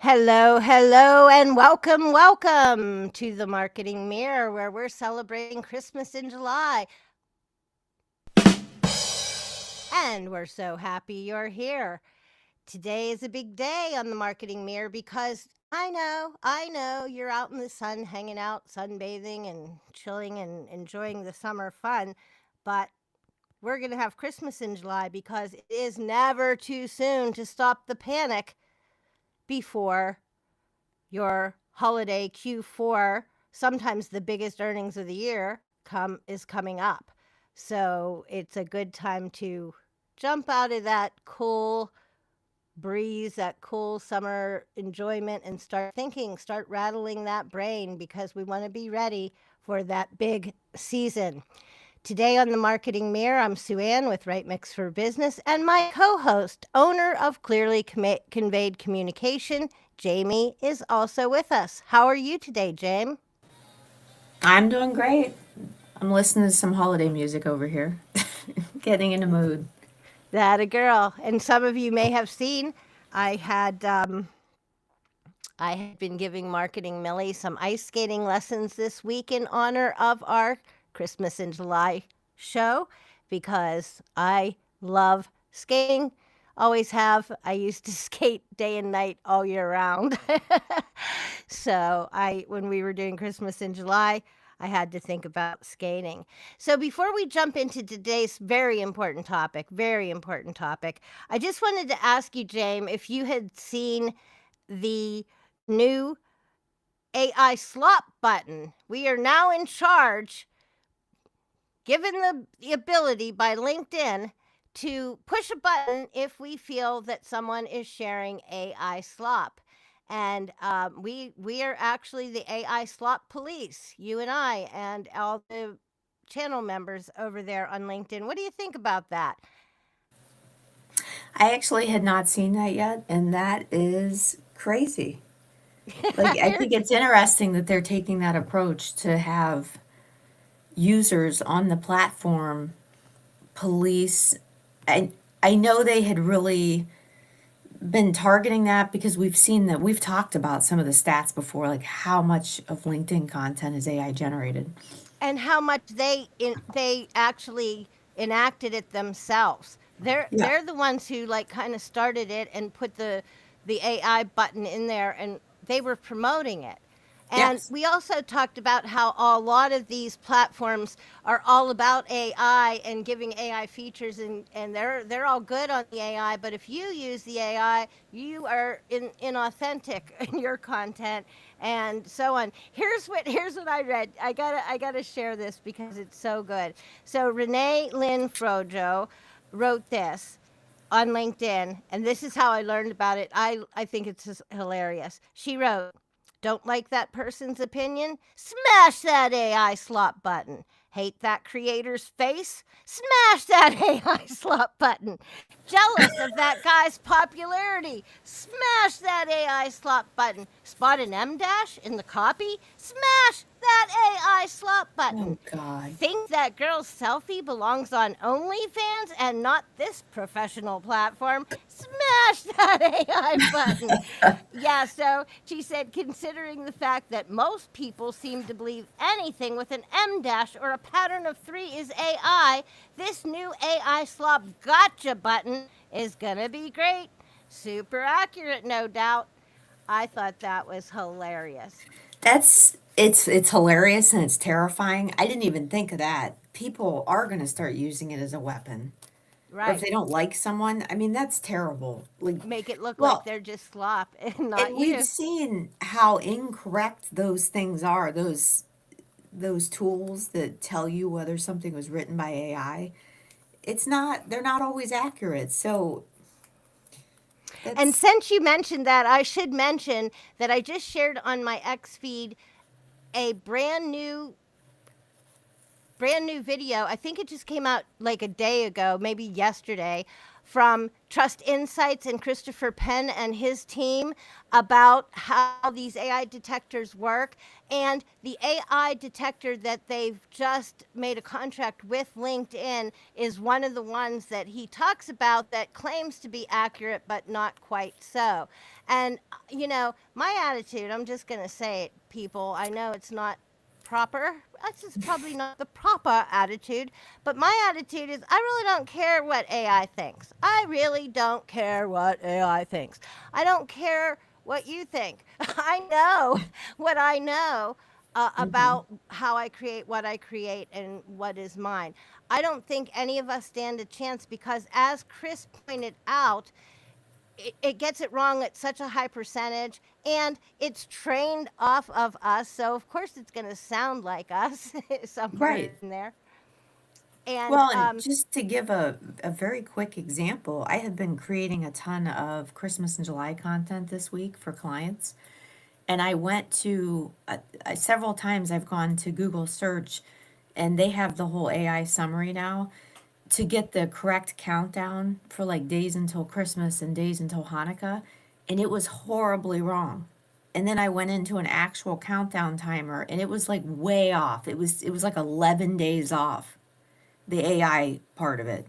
Hello, hello, and welcome to the Marketing Mirror, where we're celebrating Christmas in July. And we're so happy you're here. Today is a big day on the Marketing Mirror because I know you're out in the sun, hanging out, sunbathing, and chilling and enjoying the summer fun. But we're going to have Christmas in July because it is never too soon to stop the panic before your holiday Q4, sometimes the biggest earnings of the year, is coming up. So it's a good time to jump out of that cool breeze, that cool summer enjoyment, and start thinking, start rattling that brain because we want to be ready for that big season. Today on the Marketing Mirror, I'm Sue Ann with Right Mix for Business, and my co-host, owner of Clearly Conveyed Communication, Jamie, is also with us. How are you today, Jamie? I'm doing great. I'm listening to some holiday music over here. Getting in the mood. That a girl. And some of you may have seen, I had I had been giving Marketing Millie some ice skating lessons this week in honor of our Christmas in July show because I love skating. Always have. I used to skate day and night all year round. So when we were doing Christmas in July, I had to think about skating. So before we jump into today's very important topic, I just wanted to ask you, James, if you had seen the new AI slot button. We are now in charge, given the ability by LinkedIn to push a button if we feel that someone is sharing AI slop. And we are actually the AI slop police, you and I, and all the channel members over there on LinkedIn. What do you think about that? I actually had not seen that yet, and that is crazy. Like, I think it's interesting that they're taking that approach to have users on the platform police. I know they had really been targeting that because we've talked about some of the stats before, like how much of LinkedIn content is AI generated. And how much they actually enacted it themselves. Yeah. They're the ones who like kind of started it and put the AI button in there, and they were promoting it. And Yes. we also talked about how a lot of these platforms are all about AI and giving AI features, and they're all good on the AI. But if you use the AI, you are inauthentic in your content and so on. Here's what I read. I gotta share this because it's so good. So Renee Lynn Frojo wrote this on LinkedIn, and this is how I learned about it. I think it's just hilarious. She wrote, "Don't like that person's opinion? Smash that AI slot button. Hate that creator's face? Smash that AI slot button. Jealous of that guy's popularity? Smash that AI slot button. Spot an M dash in the copy? Smash that AI slot Oh button. God. Think that girl's selfie belongs on OnlyFans and not this professional platform? Smash that AI button." Yeah, so she said, considering the fact that most people seem to believe anything with an M dash or a pattern of three is AI, this new AI slop gotcha button is gonna be great. Super accurate, no doubt. I thought that was hilarious. It's hilarious and it's terrifying. I didn't even think of that. People are going to start using it as a weapon. Or if Right. they don't like someone, I mean that's terrible. Like, Make it look like well, they're just slop and not and we've you. seen how incorrect those things are. Those tools that tell you whether something was written by AI. They're not always accurate. So And that's since you mentioned that, I should mention that I just shared on my X feed a brand new video. I think it just came out like a day ago, maybe yesterday, from Trust Insights and Christopher Penn and his team about how these AI detectors work. And the AI detector that they've just made a contract with LinkedIn is one of the ones that he talks about that claims to be accurate, but not quite so. And, my attitude, I'm just going to say it, people, I know it's not proper. This is probably not the proper attitude, but my attitude is I really don't care what AI thinks. I really don't care what AI thinks. I don't care what you think. I know what I know Hmm. about how I create what I create and what is mine. I don't think any of us stand a chance because, as Chris pointed out, it gets it wrong at such a high percentage and it's trained off of us. So, of course, it's going to sound like us somewhere Right. in there. And Well, and just to give a very quick example, I have been creating a ton of Christmas and July content this week for clients. And I went to several times I've gone to Google search and they have the whole AI summary now to get the correct countdown for like days until Christmas and days until Hanukkah. And it was horribly wrong. And then I went into an actual countdown timer and it was like way off. It was like 11 days off, the AI part of it.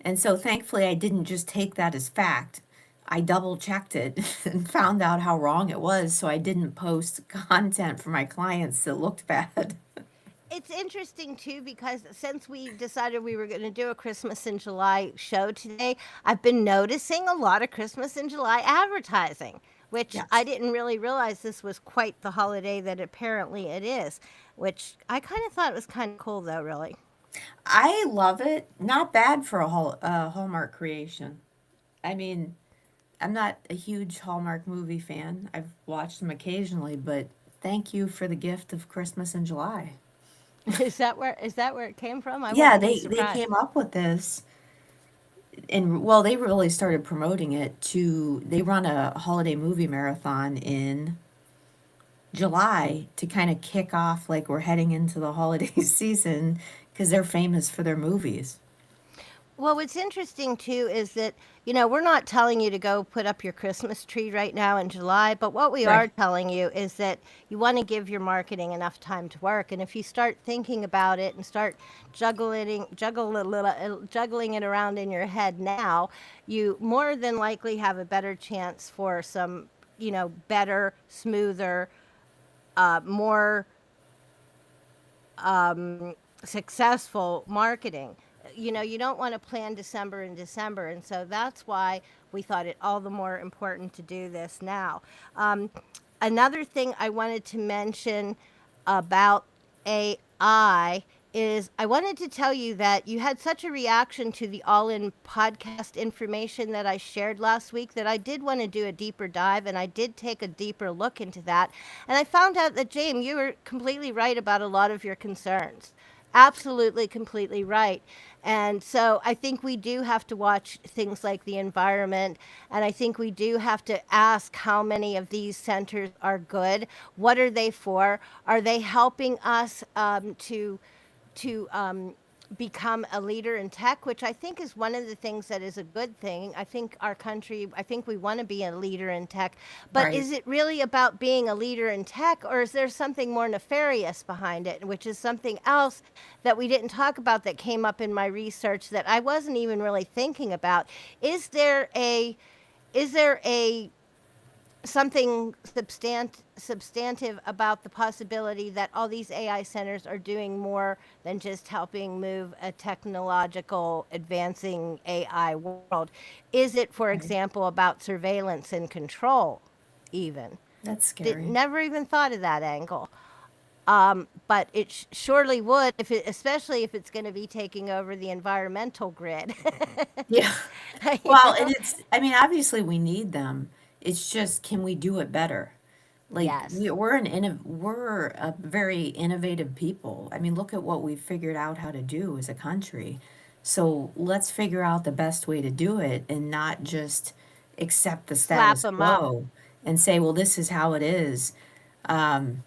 And so thankfully, I didn't just take that as fact. I double checked it and found out how wrong it was. So I didn't post content for my clients that looked bad. it's interesting too because since we decided we were going to do a Christmas in July show today, I've been noticing a lot of Christmas in July advertising, which I Yes. didn't really realize this was quite the holiday that apparently it is, which I kind of thought was kind of cool though, really. I love it. Not bad for a Hallmark creation. I mean, I'm not a huge Hallmark movie fan. I've watched them occasionally, but thank you for the gift of Christmas in July. Is that where it came from? I Yeah, wouldn't be they surprised. came up with this and well, they really started promoting it to they run a holiday movie marathon in July to kind of kick off like we're heading into the holiday season because they're famous for their movies. Well, what's interesting too is that, we're not telling you to go put up your Christmas tree right now in July, but what we are Right. telling you is that you want to give your marketing enough time to work. And if you start thinking about it and start juggling it around in your head now, you more than likely have a better chance for some, better, smoother, more successful marketing. You don't want to plan December and December. And so that's why we thought it all the more important to do this now. Another thing I wanted to mention about AI is I wanted to tell you that you had such a reaction to the all in podcast information that I shared last week that I did want to do a deeper dive and I did take a deeper look into that. And I found out that, James, you were completely right about a lot of your concerns. Absolutely, completely right. And so I think we do have to watch things like the environment. And I think we do have to ask how many of these centers are good. What are they for? Are they helping us to become a leader in tech, which I think is one of the things that is a good thing. I think our country, I think we want to be a leader in tech, but Right. is it really about being a leader in tech or is there something more nefarious behind it, which is something else that we didn't talk about that came up in my research that I wasn't even really thinking about? Is there a is there a something substantive about the possibility that all these AI centers are doing more than just helping move a technological advancing AI world? Is it, for Right. example, about surveillance and control even? That's Did scary. never even thought of that angle. But it surely would, if especially if it's going to be taking over the environmental grid. Yeah. you Well, and know? I mean, obviously we need them. It's just, can we do it better? Like Yes. we're a very innovative people. I mean, look at what we've figured out how to do as a country. So let's figure out the best way to do it and not just accept the Slap status them up. quo and say, well, this is how it is. Um,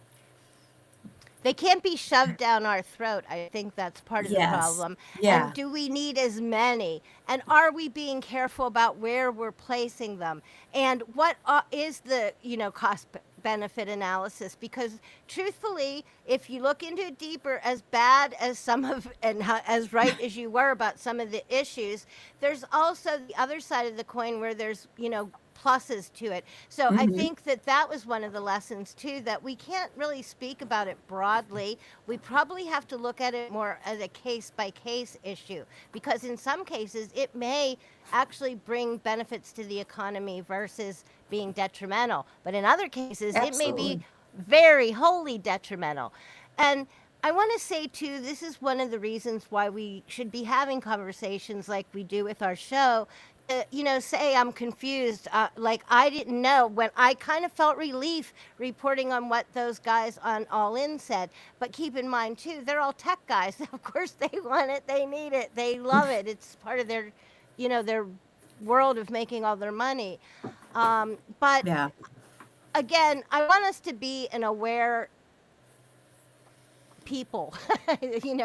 They can't be shoved down our throat. I think that's part of the Yes. problem. And Yeah. do we need as many? And are we being careful about where we're placing them? And what is the, cost benefit analysis? Because truthfully, if you look into it deeper, as bad as some of and as right as you were about some of the issues, there's also the other side of the coin where there's, pluses to it. So I Hmm. think that that was one of the lessons too, that we can't really speak about it broadly. We probably have to look at it more as a case by case issue, because in some cases it may actually bring benefits to the economy versus being detrimental. But in other cases, it may be Absolutely. very wholly detrimental. And I want to say too, this is one of the reasons why we should be having conversations like we do with our show. Say I'm confused. Like I didn't know, when I kind of felt relief reporting on what those guys on All In said. But keep in mind too, they're all tech guys. Of course, they want it, they need it, they love it. It's part of their world of making all their money. But Yeah. again, I want us to be an aware people. I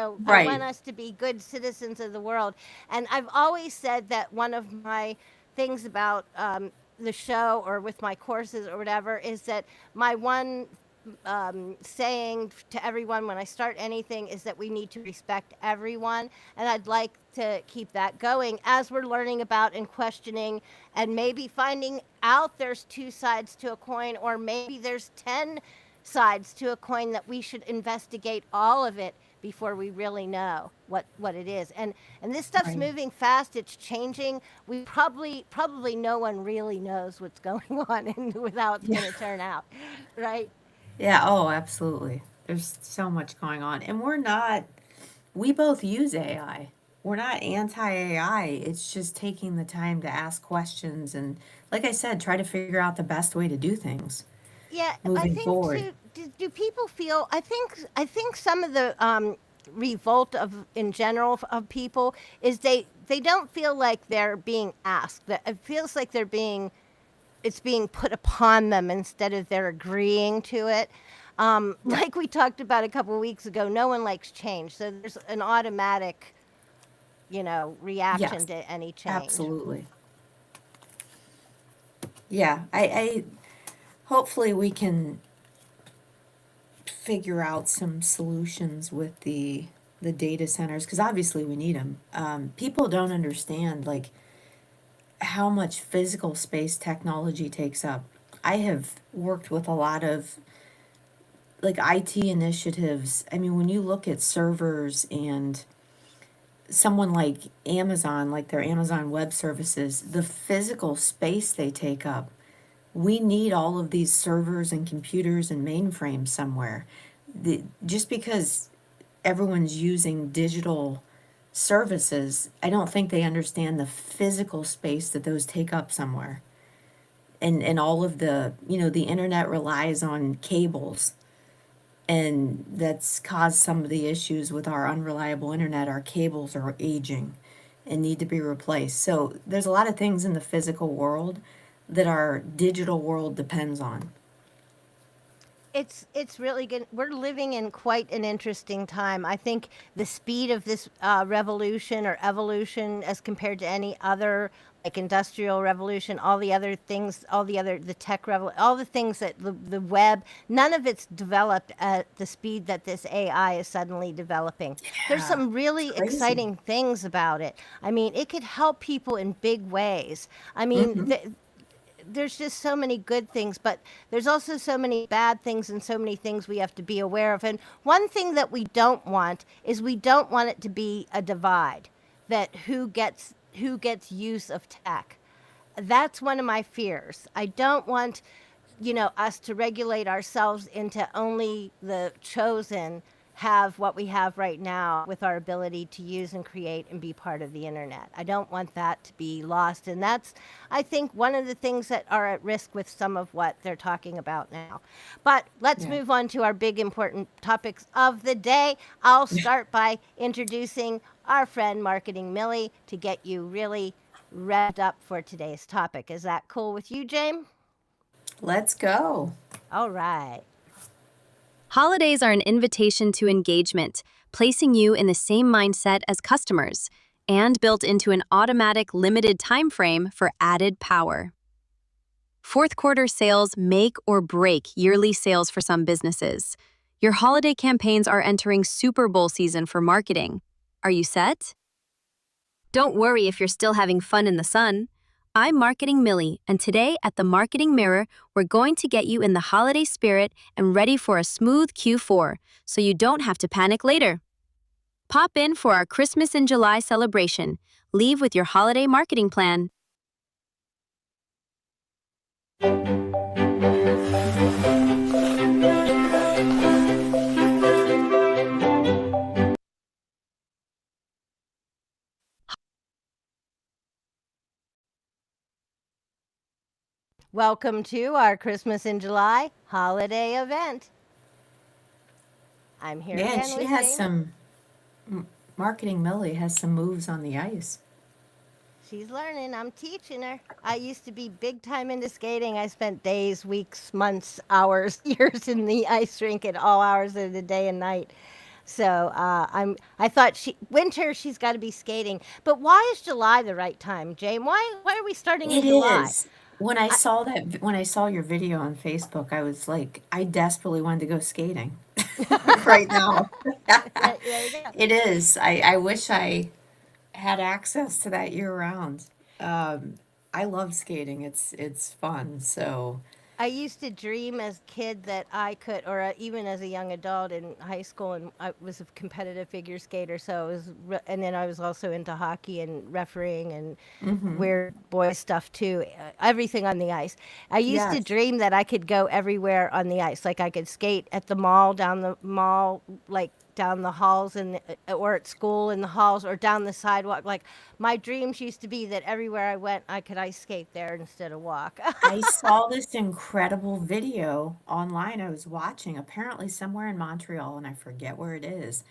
want Right. us to be good citizens of the world. And I've always said that one of my things about the show or with my courses or whatever is that my one saying to everyone when I start anything is that we need to respect everyone. And I'd like to keep that going as we're learning about and questioning and maybe finding out there's two sides to a coin, or maybe there's 10 sides to a coin, that we should investigate all of it before we really know what it is. And this stuff's Right. moving fast, it's changing. We probably no one really knows what's going on and how it's Yeah. going to turn out, right? Yeah. Oh, absolutely. There's so much going on. And we both use AI. We're not anti AI. It's just taking the time to ask questions and, like I said, try to figure out the best way to do things Yeah, I moving think forward. too. Do people feel? I think some of the revolt of in general of people is they don't feel like they're being asked. That it feels like it's being put upon them instead of they're agreeing to it. Yeah. Like we talked about a couple of weeks ago, no one likes change, so there's an automatic, reaction Yes. to any change. Absolutely. Yeah. I hopefully we can figure out some solutions with the data centers because obviously we need them. People don't understand like how much physical space technology takes up. I have worked with a lot of like IT initiatives. I mean, when you look at servers and someone like Amazon, like their Amazon Web Services, the physical space they take up, we need all of these servers and computers and mainframes somewhere. Just because everyone's using digital services, I don't think they understand the physical space that those take up somewhere. And all of the internet relies on cables. And that's caused some of the issues with our unreliable internet. Our cables are aging and need to be replaced. So there's a lot of things in the physical world that our digital world depends on. It's really good. We're living in quite an interesting time. I think the speed of this revolution or evolution, as compared to any other, like industrial revolution, all the other things, the tech revolution, all the things that the web, none of it's developed at the speed that this AI is suddenly developing. There's Yeah, some it's really crazy. exciting things about it. I mean, it could help people in big ways. I mean, Hmm. there's just so many good things, but there's also so many bad things and so many things we have to be aware of. And one thing that we don't want is we don't want it to be a divide, that who gets use of tech. That's one of my fears. I don't want, us to regulate ourselves into only the chosen have what we have right now with our ability to use and create and be part of the internet. I don't want that to be lost. And that's, I think, one of the things that are at risk with some of what they're talking about now. But let's Yeah. move on to our big important topics of the day. I'll start by introducing our friend Marketing Millie to get you really revved up for today's topic. Is that cool with you, James? Let's go. All right. Holidays are an invitation to engagement, placing you in the same mindset as customers, and built into an automatic limited time frame for added power. Fourth quarter sales make or break yearly sales for some businesses. Your holiday campaigns are entering Super Bowl season for marketing. Are you set? Don't worry if you're still having fun in the sun. I'm Marketing Millie, and today at the Marketing Mirror, we're going to get you in the holiday spirit and ready for a smooth Q4 so you don't have to panic later. Pop in for our Christmas in July celebration. Leave with your holiday marketing plan. Welcome to our Christmas in July holiday event. I'm here Yeah, and again she with has Jamie. Marketing Millie has some moves on the ice. She's learning. I'm teaching her. I used to be big time into skating. I spent days, weeks, months, hours, years in the ice rink at all hours of the day and night. So I thought winter she's got to be skating. But why is July the right time, Jane? Why are we starting in It July? is. When I saw your video on Facebook, I was like, I desperately wanted to go skating right now. There you go. It is. I wish I had access to that year round. Um, I love skating. It's fun. So I used to dream as a kid that I could, or even as a young adult in high school, and I was a competitive figure skater. So it was, and then I was also into hockey and refereeing and weird boy stuff too. Everything on the ice. I used to yes. dream that I could go everywhere on the ice. Like I could skate at the mall, down the mall, like down the halls and or at school in the halls or down the sidewalk. Like my dreams used to be that everywhere I went, I could ice skate there instead of walk. I saw this incredible video online I was watching, apparently somewhere in Montreal, and I forget where it is.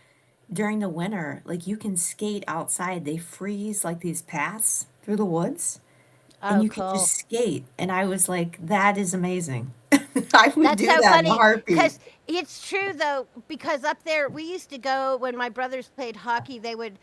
During the winter, like you can skate outside. They freeze like these paths through the woods, and Oh, you can just cool. skate. And I was like, that is amazing. I would That's do so that in a funny heartbeat. because it's true though. Because up there, we used to go when my brothers played hockey. They would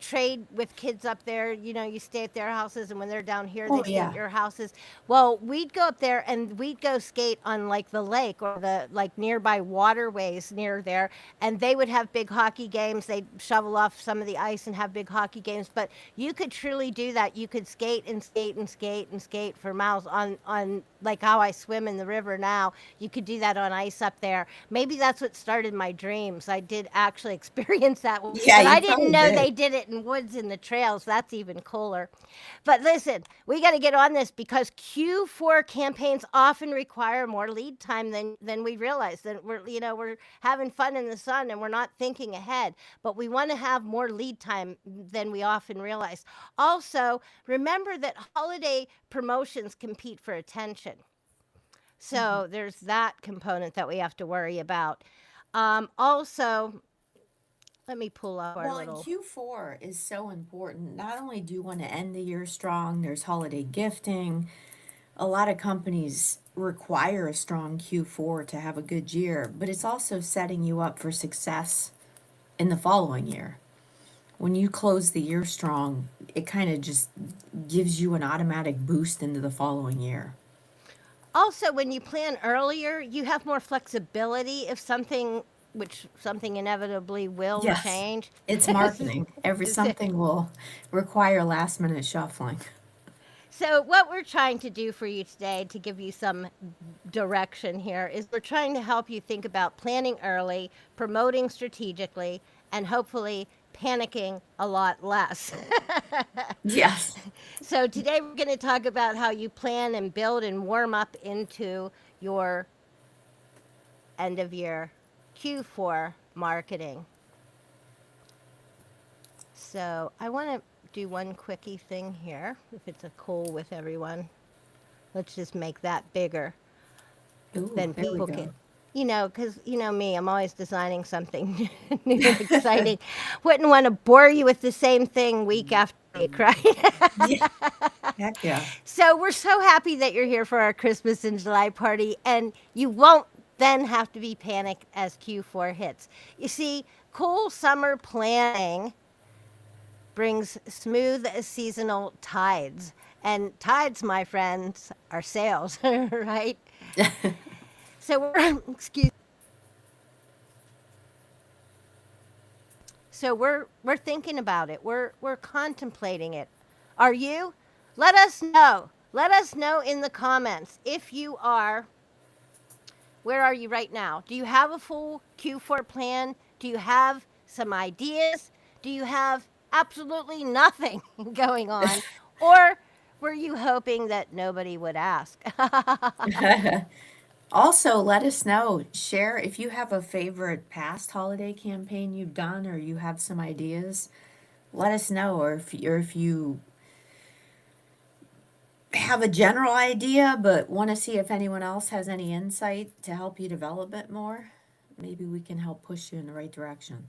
trade with kids up there. You know, you stay at their houses, and when they're down here, they Oh, stay at yeah. your houses. Well, we'd go up there and we'd go skate on like the lake or the like nearby waterways near there, and they would have big hockey games. They'd shovel off some of the ice and have big hockey games. But you could truly do that. You could skate and skate and skate and skate for miles on like how I swim in the river now. You could do that on ice up there. Maybe that's what started my dreams. I did actually experience that, Yeah, but you I didn't probably know did. they did it in woods in the trails. That's even cooler. But listen, we got to get on this because Q4 campaigns often require more lead time than we realize. That we're having fun in the sun and we're not thinking ahead, but we want to have more lead time than we often realize. Also, remember that holiday promotions compete for attention. Mhm. So there's that component that we have to worry about. Also, let me pull up our Well, and little. Q4 is so important. Not only do you want to end the year strong, there's holiday gifting. A lot of companies require a strong Q4 to have a good year, but it's also setting you up for success in the following year. When you close the year strong, it kind of just gives you an automatic boost into the following year. Also, when you plan earlier, you have more flexibility if something, which something inevitably will Yes, change. it's marketing. Every something will require last minute shuffling. So, what we're trying to do for you today to give you some direction here is we're trying to help you think about planning early, promoting strategically, and hopefully panicking a lot less. Yes. So, today we're going to talk about how you plan and build and warm up into your end of year Q4 marketing. So I want to do one quickie thing here, if it's a cool with everyone. Let's just make that bigger. Ooh, Then there we people can, go. because you know me, I'm always designing something new and exciting. Wouldn't want to bore you with the same thing week after week, right? Yeah, heck yeah. So we're so happy that you're here for our Christmas in July party, and you won't then have to be panicked as Q4 hits. You see, cool summer planning brings smooth seasonal tides. And tides, my friends, are sales, right? So we're excuse. So we're thinking about it. We're contemplating it. Are you? Let us know. Let us know in the comments if you are. Where are you right now? Do you have a full Q4 plan? Do you have some ideas? Do you have absolutely nothing going on? Or were you hoping that nobody would ask? Also, let us know. Share if you have a favorite past holiday campaign you've done or you have some ideas. Let us know. Or if you have a general idea but want to see if anyone else has any insight to help you develop it more, maybe we can help push you in the right direction.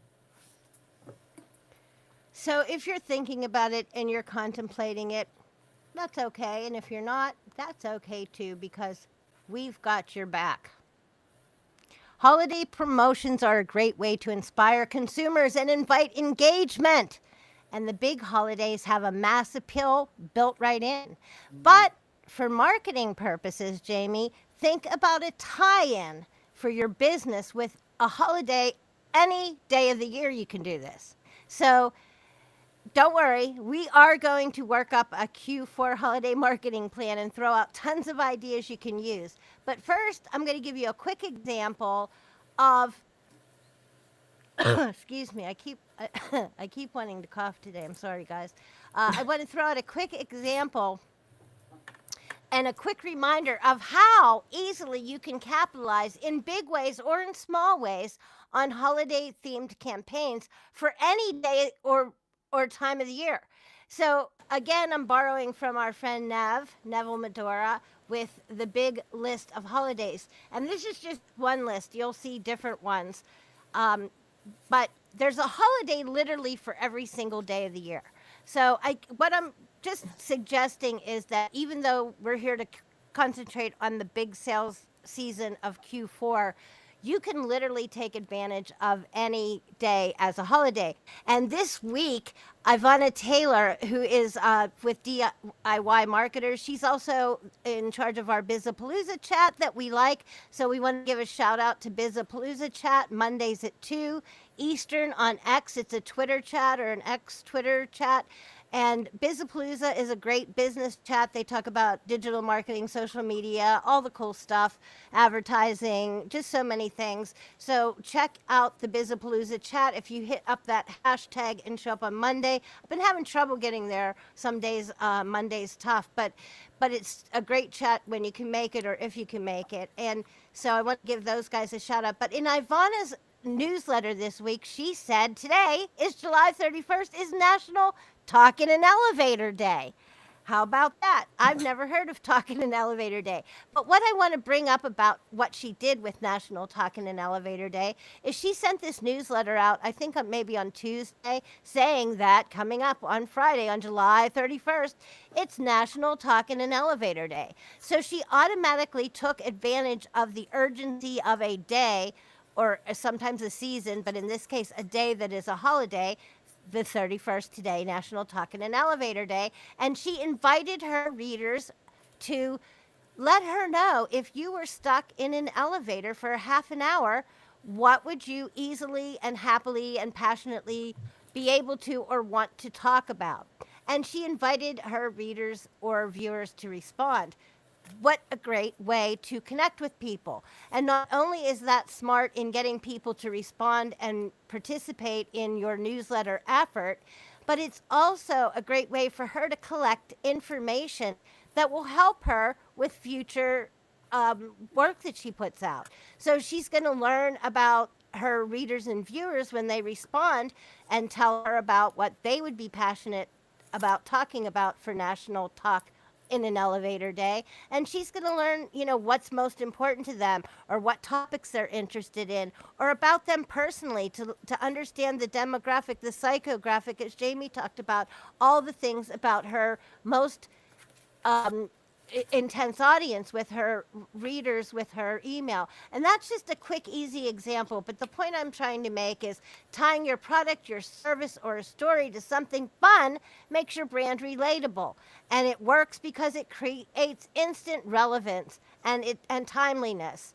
So if you're thinking about it and you're contemplating it, that's okay. And if you're not, that's okay too, because we've got your back. Holiday promotions are a great way to inspire consumers and invite engagement. And the big holidays have a mass appeal built right in. But for marketing purposes, Jamie, think about a tie in for your business with a holiday. Any day of the year, you can do this. So don't worry, we are going to work up a Q4 holiday marketing plan and throw out tons of ideas you can use. But first, I'm going to give you a quick example of excuse me, I keep wanting to cough today. I'm sorry, guys. I want to throw out a quick example and a quick reminder of how easily you can capitalize in big ways or in small ways on holiday themed campaigns for any day or time of the year. So again, I'm borrowing from our friend Neville Medora, with the big list of holidays. And this is just one list. You'll see different ones. But there's a holiday literally for every single day of the year. So what I'm just suggesting is that even though we're here to concentrate on the big sales season of Q4, you can literally take advantage of any day as a holiday. And this week, Ivana Taylor, who is with DIY Marketers, she's also in charge of our Bizapalooza chat that we like. So we want to give a shout out to Bizapalooza chat Mondays at 2 Eastern on X. It's a Twitter chat or an X Twitter chat. And Bizapalooza is a great business chat. They talk about digital marketing, social media, all the cool stuff, advertising, just so many things. So check out the Bizapalooza chat. If you hit up that hashtag and show up on Monday, I've been having trouble getting there. Some days, Monday's tough, but it's a great chat when you can make it or if you can make it. And so I want to give those guys a shout out. But in Ivana's newsletter this week, she said today is July 31st is National Talk in an Elevator Day. How about that? I've never heard of Talk in an Elevator Day. But what I want to bring up about what she did with National Talk in an Elevator Day is she sent this newsletter out, I think maybe on Tuesday, saying that coming up on Friday, on July 31st, it's National Talk in an Elevator Day. So she automatically took advantage of the urgency of a day, or sometimes a season, but in this case, a day that is a holiday, the 31st today, National Talk in an Elevator Day. And she invited her readers to let her know if you were stuck in an elevator for a half an hour, what would you easily and happily and passionately be able to or want to talk about? And she invited her readers or viewers to respond. What a great way to connect with people. And not only is that smart in getting people to respond and participate in your newsletter effort, but it's also a great way for her to collect information that will help her with future work that she puts out. So she's going to learn about her readers and viewers when they respond and tell her about what they would be passionate about talking about for National Talk in an Elevator Day. And she's going to learn, what's most important to them or what topics they're interested in or about them personally to understand the demographic, the psychographic, as Jamie talked about, all the things about her most intense audience with her readers, with her email. And that's just a quick, easy example. But the point I'm trying to make is tying your product, your service, or a story to something fun makes your brand relatable. And it works because it creates instant relevance and timeliness.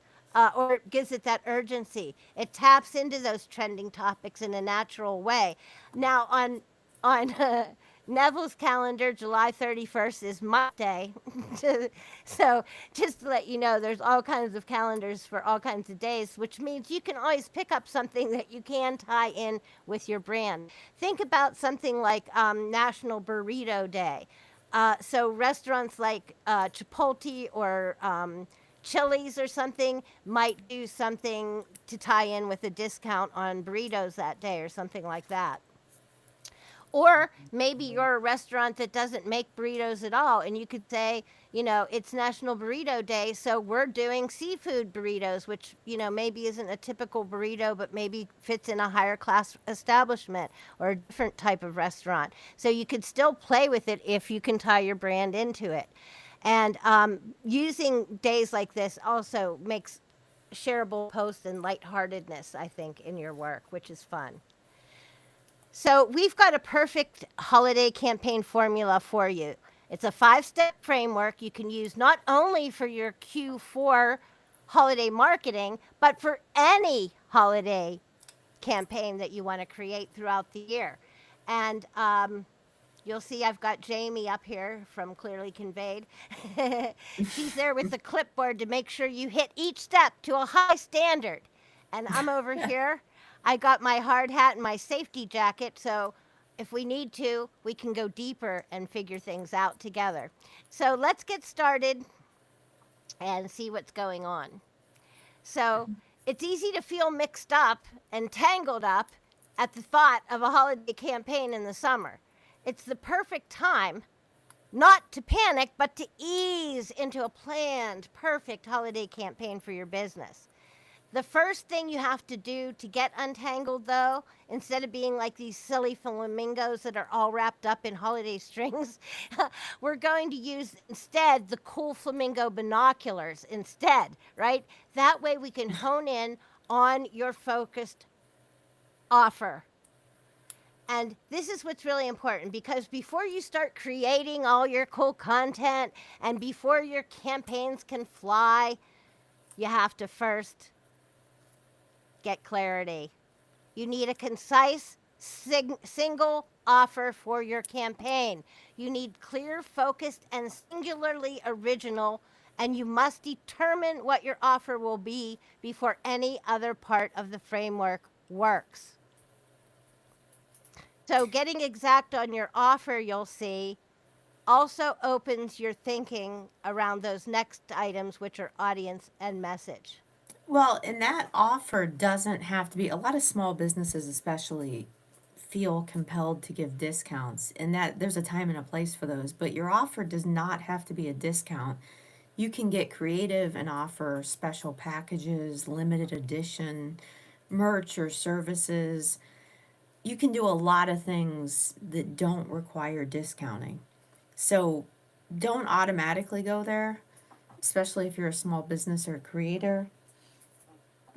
Or it gives it that urgency. It taps into those trending topics in a natural way. Now, on Neville's calendar, July 31st is Monday. So, just to let you know, there's all kinds of calendars for all kinds of days, which means you can always pick up something that you can tie in with your brand. Think about something like National Burrito Day. So, restaurants like Chipotle or Chili's or something might do something to tie in with a discount on burritos that day or something like that. Or maybe you're a restaurant that doesn't make burritos at all, and you could say, it's National Burrito Day, so we're doing seafood burritos, which, maybe isn't a typical burrito, but maybe fits in a higher class establishment or a different type of restaurant. So you could still play with it if you can tie your brand into it. And using days like this also makes shareable posts and lightheartedness, I think, in your work, which is fun. So we've got a perfect holiday campaign formula for you. It's a 5-step framework you can use not only for your Q4 holiday marketing, but for any holiday campaign that you want to create throughout the year. And you'll see I've got Jamie up here from Clearly Conveyed. She's there with the clipboard to make sure you hit each step to a high standard. And I'm over here. I got my hard hat and my safety jacket, so if we need to, we can go deeper and figure things out together. So let's get started and see what's going on. So it's easy to feel mixed up and tangled up at the thought of a holiday campaign in the summer. It's the perfect time not to panic, but to ease into a planned, perfect holiday campaign for your business. The first thing you have to do to get untangled, though, instead of being like these silly flamingos that are all wrapped up in holiday strings, we're going to use instead the cool flamingo binoculars instead, right? That way we can hone in on your focused offer. And this is what's really important, because before you start creating all your cool content and before your campaigns can fly, you have to first get clarity. You need a concise single offer for your campaign. You need clear, focused, and singularly original, and you must determine what your offer will be before any other part of the framework works. So getting exact on your offer, you'll see, also opens your thinking around those next items, which are audience and message. Well, and that offer doesn't have to be, a lot of small businesses especially feel compelled to give discounts, and that there's a time and a place for those, but your offer does not have to be a discount. You can get creative and offer special packages, limited edition, merch or services. You can do a lot of things that don't require discounting. So don't automatically go there, especially if you're a small business or a creator.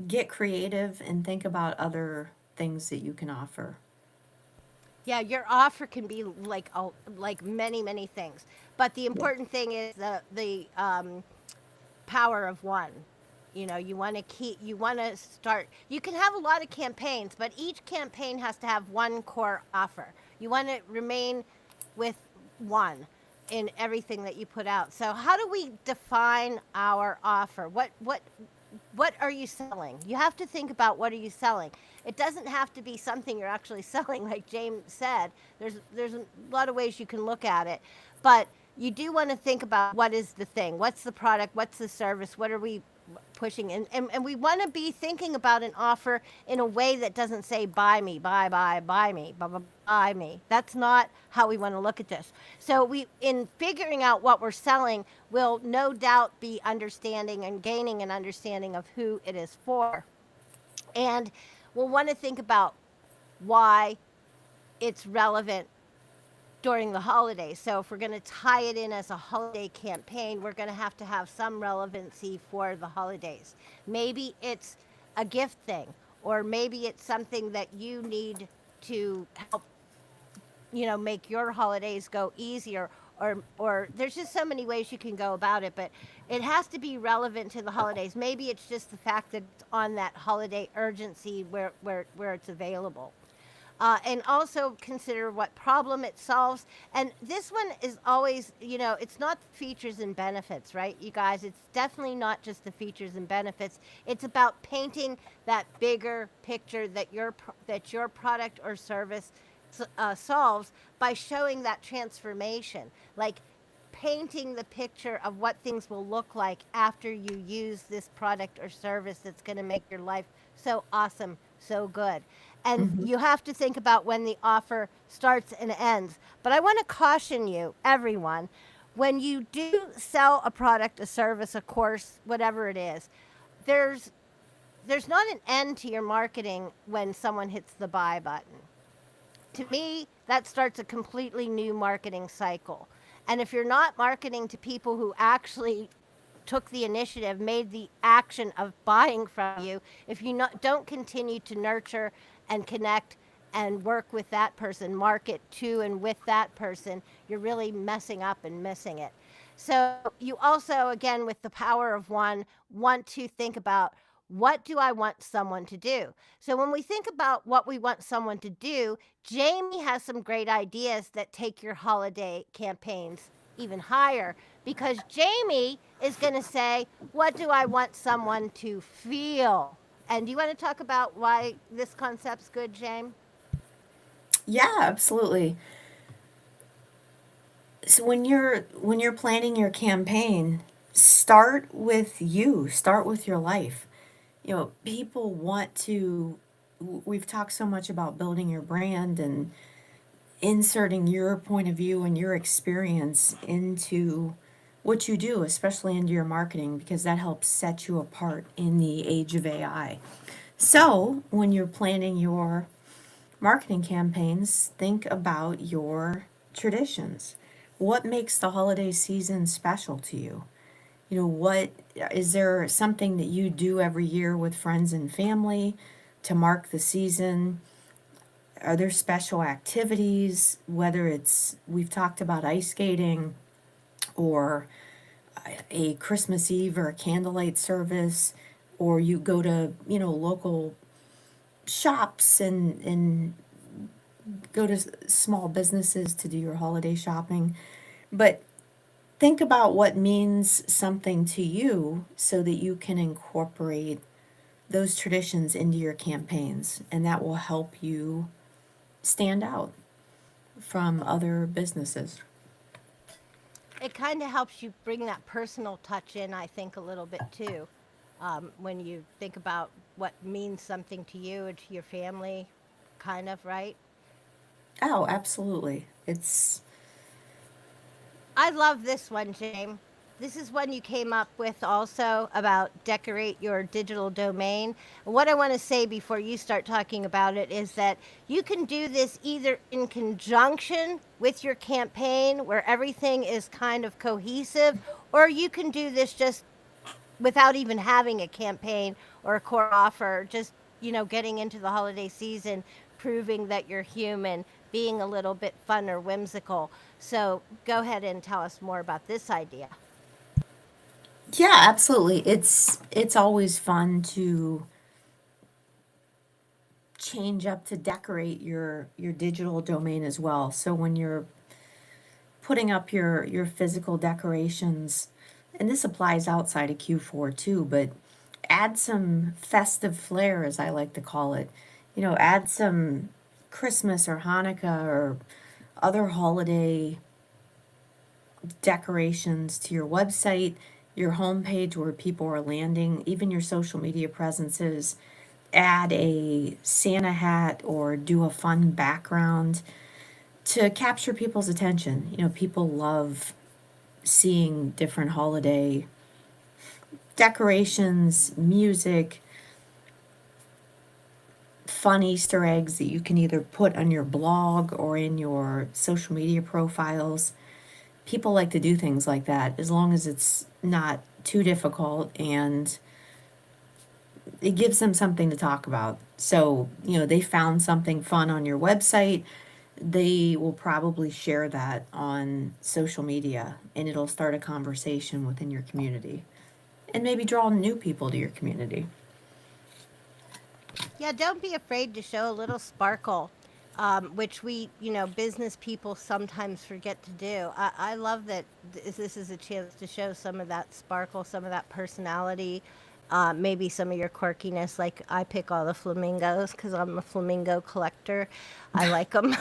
Get creative and think about other things that you can offer. Yeah, your offer can be like many many things, but the Yeah. important thing is the power of one. You want to start. You can have a lot of campaigns, but each campaign has to have one core offer. You want to remain with one in everything that you put out. So how do we define our offer? What are you selling? You have to think about, what are you selling. It doesn't have to be something you're actually selling, like James said. There's a lot of ways you can look at it, but you do want to think about, what is the thing, what's the product, what's the service, what are we pushing, and we want to be thinking about an offer in a way that doesn't say buy me, buy me, buy me. That's not how we want to look at this. So we, in figuring out what we're selling, will no doubt be understanding and gaining an understanding of who it is for. And we'll want to think about why it's relevant during the holidays. So if we're going to tie it in as a holiday campaign, we're going to have some relevancy for the holidays. Maybe it's a gift thing, or maybe it's something that you need to help, make your holidays go easier, or there's just so many ways you can go about it, but it has to be relevant to the holidays. Maybe it's just the fact that it's on that holiday urgency where it's available. And also consider what problem it solves. And this one is always, it's not the features and benefits, right, you guys? It's definitely not just the features and benefits. It's about painting that bigger picture that your product or service solves by showing that transformation. Like painting the picture of what things will look like after you use this product or service that's going to make your life so awesome, so good. And Hmm. you have to think about when the offer starts and ends. But I want to caution you, everyone, when you do sell a product, a service, a course, whatever it is, there's there's not an end to your marketing when someone hits the buy button. To me, that starts a completely new marketing cycle. And if you're not marketing to people who actually took the initiative, made the action of buying from you, if you don't continue to nurture and connect and work with that person, market to and with that person, you're really messing up and missing it. So you also, again, with the power of one, want to think about, what do I want someone to do? So when we think about what we want someone to do, Jamie has some great ideas that take your holiday campaigns even higher, because Jamie is going to say, what do I want someone to feel? And do you want to talk about why this concept's good, James? Yeah, absolutely. So when you're planning your campaign, start with you, start with your life. People want to, we've talked so much about building your brand and inserting your point of view and your experience into what you do, especially into your marketing, because that helps set you apart in the age of AI. So, when you're planning your marketing campaigns, think about your traditions. What makes the holiday season special to you? What is there something that you do every year with friends and family to mark the season? Are there special activities, whether it's, we've talked about ice skating or a Christmas Eve or a candlelight service, or you go to, local shops and go to small businesses to do your holiday shopping. But think about what means something to you so that you can incorporate those traditions into your campaigns, and that will help you stand out from other businesses. It kind of helps you bring that personal touch in, I think, a little bit too. When you think about what means something to you and to your family, kind of, right? Oh, absolutely. It's, I love this one, James. This is one you came up with also about decorate your digital domain. What I want to say before you start talking about it is that you can do this either in conjunction with your campaign, where everything is kind of cohesive, or you can do this just without even having a campaign or a core offer, just, getting into the holiday season, proving that you're human, being a little bit fun or whimsical. So go ahead and tell us more about this idea. yeah, absolutely. It's always fun to change up to decorate your digital domain as well. So when you're putting up your physical decorations, and this applies outside of Q4 too, but add some festive flair, as I like to call it. Add some Christmas or Hanukkah or other holiday decorations to your website, your homepage where people are landing, even your social media presences. Add a Santa hat or do a fun background to capture people's attention. People love seeing different holiday decorations, music, fun Easter eggs that you can either put on your blog or in your social media profiles. People like to do things like that as long as it's not too difficult and it gives them something to talk about. So, they found something fun on your website, they will probably share that on social media and it'll start a conversation within your community and maybe draw new people to your community. Yeah, don't be afraid to show a little sparkle, which business people sometimes forget to do. I love that this is a chance to show some of that sparkle, some of that personality, maybe some of your quirkiness. Like I pick all the flamingos because I'm a flamingo collector. I like them.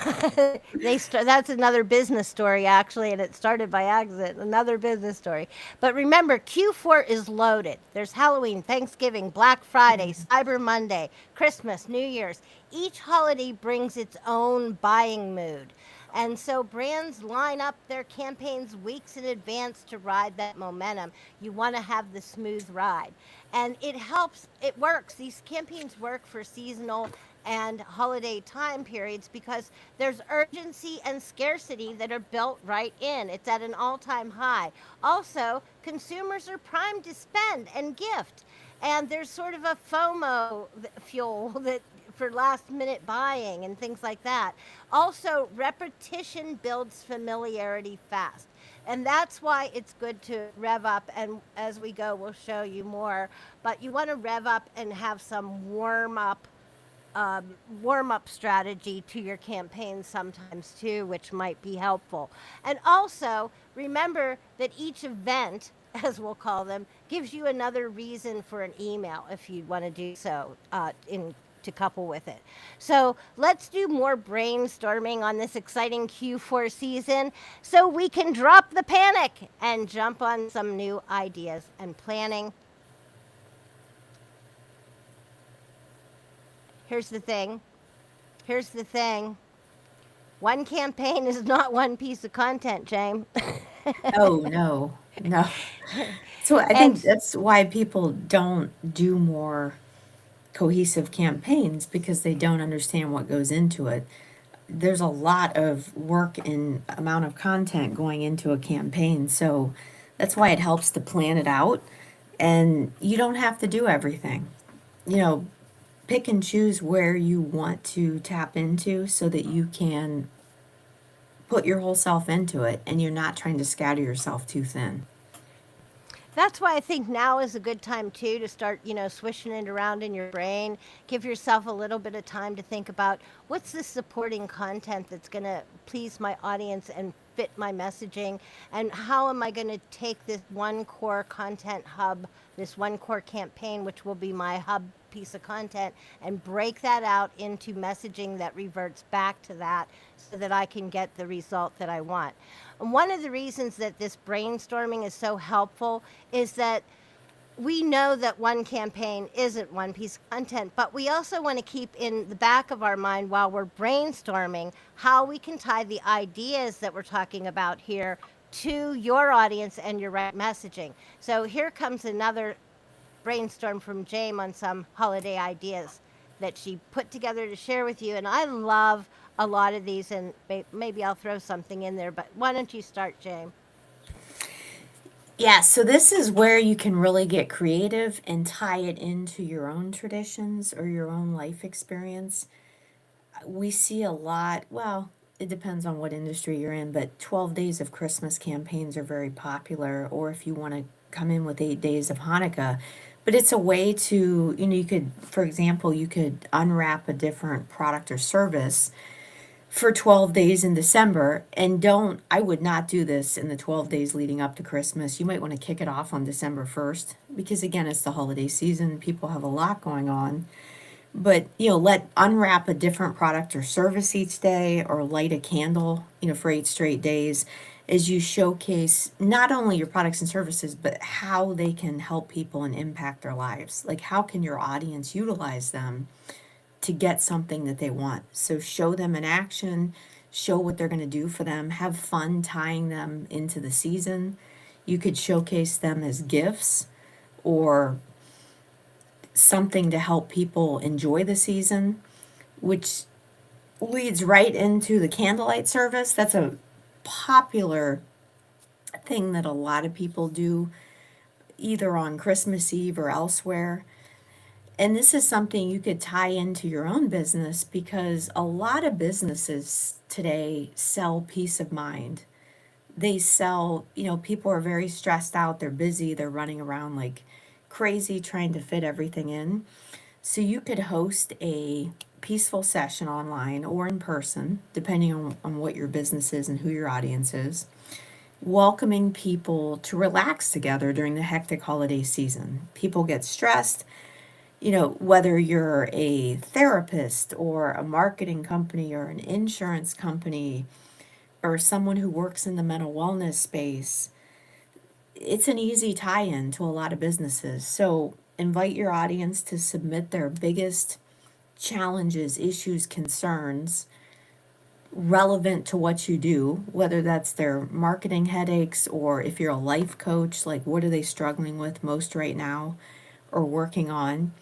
That's another business story actually, and it started by accident. Another business story. But remember, Q4 is loaded. There's Halloween, Thanksgiving, Black Friday, Cyber Monday, Christmas, New Year's. Each holiday brings its own buying mood. And so brands line up their campaigns weeks in advance to ride that momentum. You want to have the smooth ride. And it helps, it works. These campaigns work for seasonal and holiday time periods because there's urgency and scarcity that are built right in. It's at an all time high. Also, consumers are primed to spend and gift. And there's sort of a FOMO fuel that for last minute buying and things like that. Also, repetition builds familiarity fast. And that's why it's good to rev up. And as we go, we'll show you more. But you want to rev up and have some warm up strategy to your campaign sometimes too, which might be helpful. And also remember that each event, as we'll call them, gives you another reason for an email if you want to do so in to couple with it. So let's do more brainstorming on this exciting Q4 season so we can drop the panic and jump on some new ideas and planning. Here's the thing. Here's the thing. One campaign is not one piece of content, James. Oh, no, no. So I think And that's why people don't do more cohesive campaigns because they don't understand what goes into it. There's a lot of work and amount of content going into a campaign. So that's why it helps to plan it out. And you don't have to do everything. You know, pick and choose where you want to tap into so that you can put your whole self into it and you're not trying to scatter yourself too thin. that's why I think now is a good time too to start, swishing it around in your brain. Give yourself a little bit of time to think about what's the supporting content that's going to please my audience and fit my messaging, and how am I going to take this one core content hub, this one core campaign, which will be my hub piece of content, and break that out into messaging that reverts back to that so that I can get the result that I want. And one of the reasons that this brainstorming is so helpful is that we know that one campaign isn't one piece of content, but we also want to keep in the back of our mind while we're brainstorming how we can tie the ideas that we're talking about here to your audience and your right messaging. So here comes another brainstorm from Jame on some holiday ideas that she put together to share with you. And I love a lot of these, and maybe I'll throw something in there, but why don't you start, Jame? Yeah, so this is where you can really get creative and tie it into your own traditions or your own life experience. We see a lot, well, it depends on what industry you're in, but 12 days of Christmas campaigns are very popular, or if you want to come in with 8 days of Hanukkah. But it's a way to, you could, for example, you could unwrap a different product or service for 12 days in December. And I would not do this in the 12 days leading up to Christmas. You might want to kick it off on December 1st because, again, it's the holiday season. People have a lot going on. But, let unwrap a different product or service each day or light a candle, for 8 straight days as you showcase not only your products and services, but how they can help people and impact their lives. Like, how can your audience utilize them to get something that they want? So show them in action, show what they're going to do for them, have fun tying them into the season. You could showcase them as gifts or something to help people enjoy the season. which leads right into the candlelight service. That's a popular thing that a lot of people do either on Christmas Eve or elsewhere. And this is something you could tie into your own business because a lot of businesses today sell peace of mind. They sell, people are very stressed out, they're busy, they're running around like crazy trying to fit everything in. So you could host a peaceful session online or in person, depending on what your business is and who your audience is, welcoming people to relax together during the hectic holiday season. People get stressed, whether you're a therapist or a marketing company or an insurance company or someone who works in the mental wellness space, it's an easy tie in to a lot of businesses. So invite your audience to submit their biggest challenges, issues, concerns relevant to what you do, whether that's their marketing headaches or if you're a life coach, like what are they struggling with most right now or working on.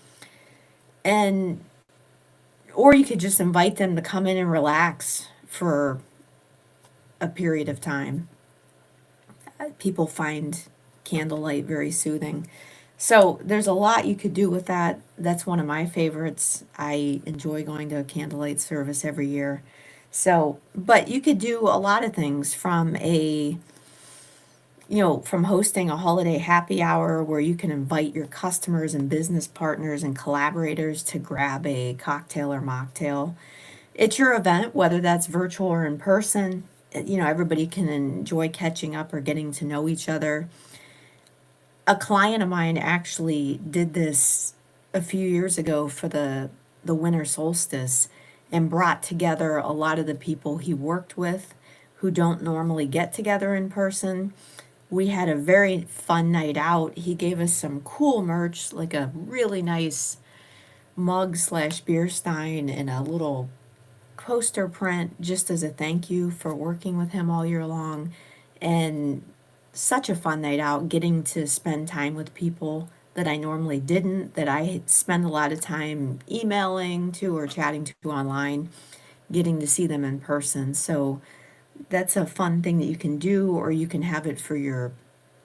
And or you could just invite them to come in and relax for a period of time. People find candlelight very soothing. So there's a lot you could do with that. That's one of my favorites. I enjoy going to a candlelight service every year. So, but you could do a lot of things from hosting a holiday happy hour where you can invite your customers and business partners and collaborators to grab a cocktail or mocktail. It's your event, whether that's virtual or in person. Everybody can enjoy catching up or getting to know each other. A client of mine actually did this a few years ago for the winter solstice and brought together a lot of the people he worked with who don't normally get together in person. We had a very fun night out. He gave us some cool merch, like a really nice mug slash beer stein and a little poster print just as a thank you for working with him all year long. And such a fun night out, getting to spend time with people that I normally didn't, that I spend a lot of time emailing to or chatting to online, getting to see them in person. So that's a fun thing that you can do, or you can have it for your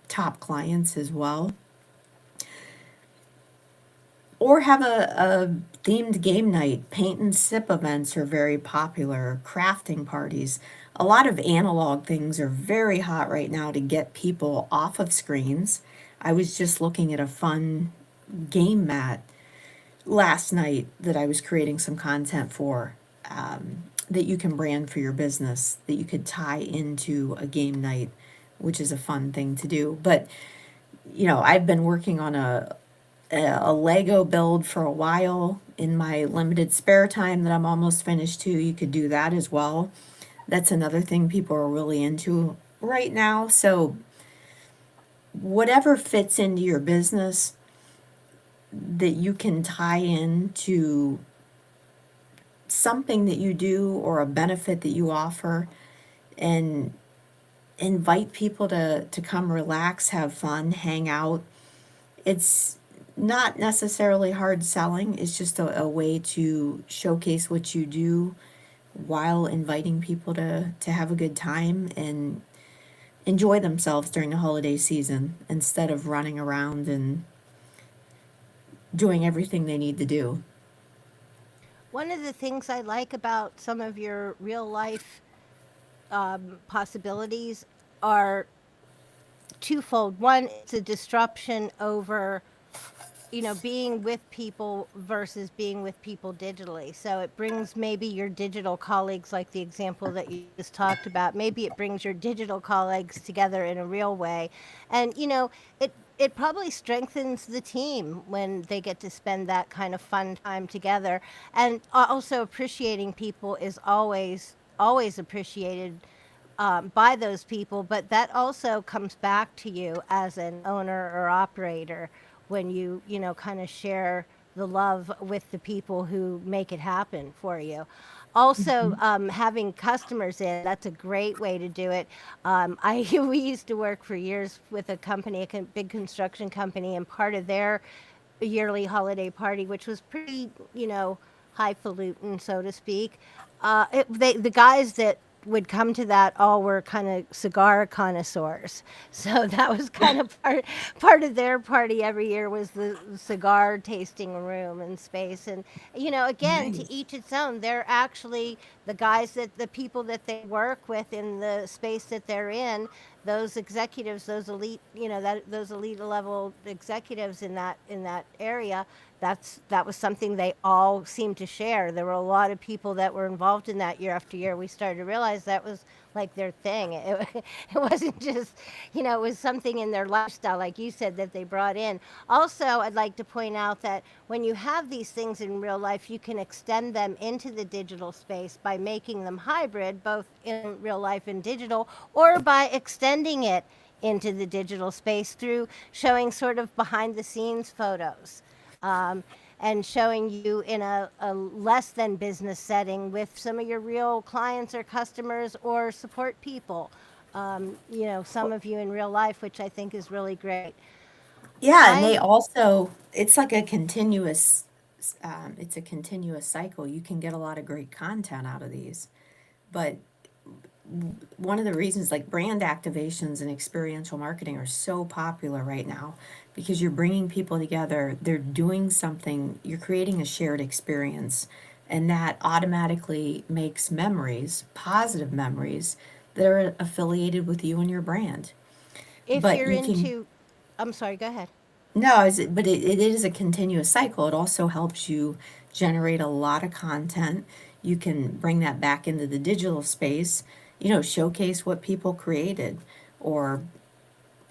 top clients as well. Or have a themed game night. Paint and sip events are very popular, crafting parties. A lot of analog things are very hot right now to get people off of screens. I was just looking at a fun game mat last night that I was creating some content for, that you can brand for your business, that you could tie into a game night, which is a fun thing to do. But I've been working on a Lego build for a while in my limited spare time that I'm almost finished too. You could do that as well. That's another thing people are really into right now. So whatever fits into your business that you can tie into something that you do or a benefit that you offer, and invite people to come relax, have fun, hang out. It's not necessarily hard selling, it's just a way to showcase what you do while inviting people to have a good time and enjoy themselves during the holiday season instead of running around and doing everything they need to do. One of the things I like about some of your real life possibilities are twofold. One, it's a disruption over being with people versus being with people digitally. So it brings maybe your digital colleagues, like the example that you just talked about, maybe it brings your digital colleagues together in a real way. And, it probably strengthens the team when they get to spend that kind of fun time together. And also appreciating people is always appreciated by those people, but that also comes back to you as an owner or operator when kind of share the love with the people who make it happen for you. Also, having customers in, that's a great way to do it. We used to work for years with a company, big construction company, and part of their yearly holiday party, which was pretty, highfalutin, so to speak. The guys that would come to that all were kind of cigar connoisseurs. So that was kind of part of their party every year was the cigar tasting room and space. And again, to Nice. each its own. They're actually the people that they work with in the space that they're in, those executives, those elite, those elite level executives in that area. That was something they all seemed to share. There were a lot of people that were involved in that year after year. We started to realize that was like their thing. It wasn't just, it was something in their lifestyle, like you said, that they brought in. Also, I'd like to point out that when you have these things in real life, you can extend them into the digital space by making them hybrid, both in real life and digital, or by extending it into the digital space through showing sort of behind the scenes photos, um, and showing you in a less than business setting with some of your real clients or customers or support people. Some of you in real life, which I think is really great. Yeah, and they I also, it's like a continuous, it's a continuous cycle. You can get a lot of great content out of these. But one of the reasons like brand activations and experiential marketing are so popular right now because you're bringing people together, they're doing something, you're creating a shared experience, and that automatically makes memories, positive memories that are affiliated with you and your brand. If But you're you can, into I'm sorry, go ahead. no, but it is a continuous cycle. It also helps you generate a lot of content. You can bring that back into the digital space, showcase what people created, or